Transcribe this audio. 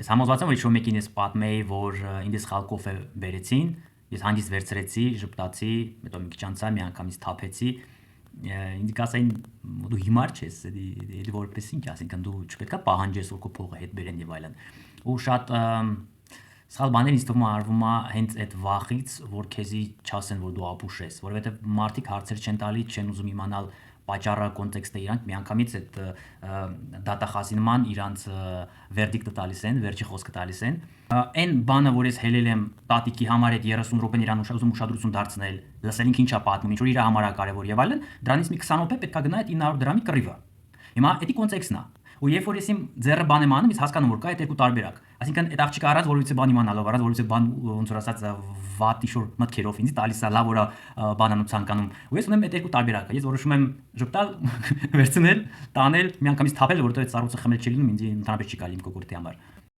Ես համոզված եմ, որ ինչ-որ մեկին ես պատմեի, որ ինձ խալ կոֆե բերեցին, ես հանգիստ վերցրեցի, ժպտացի, հետո մի քիչ անցա, մի անգամից թափեցի, ինձ կասային դու հիմար չես, էլի որպես ինչ, ասինքն դու չպետքա պահանջես, որ քո փողը հետ բերեն եւ այլն։ Ու շատ սխալ բաներ ինձ թվում է արվում է հենց այդ վախից, որ քեզի չասեն, որ դու ապուշ ես, որովհետեւ մարդիկ հարցեր չեն տալի, չեն ուզում իմանալ պատճառը, կոնտեքստը իրանք միանգամից այդ դատախազի նման իրանց վերդիկտը տալիս են, վերջի խոսքը տալիս են։ Այն բանը, որ ես հելել եմ տատիկի համար այդ 30 րոպեն իրան ուզում ուշադրություն դարձնել, լսել ինքը ինչա պատմում, ինչ որ իր համար է կարևոր եւ այլն, դրանից մի 20 րոպե պետքա գնա այդ 900 դրամի կռիվը։ Հիմա դա կոնտեքստն է։ Ու երբ որ ես իմ ձեռը բան եմ անում, ես հասկանում որ կա այդ երկու տարբերակ։ Այսինքն այդ աղջիկը առանց որևիցե բան իմանալով, առանց որևիցե բան ոնց որ ասած վատ իշոր մտքերով ինձ տալիս է լավ որա բանանում ցանկանում։ Ու ես ունեմ այդ երկու տարբերակը։ Ես որոշում եմ ժպտալ, վերցնել, տանել, միանգամից թափել, որովհետեւ այդ սառույցը խմել չի լինում, ինձ ընդհանրապես չի կարելի իմ կոկորտի համար։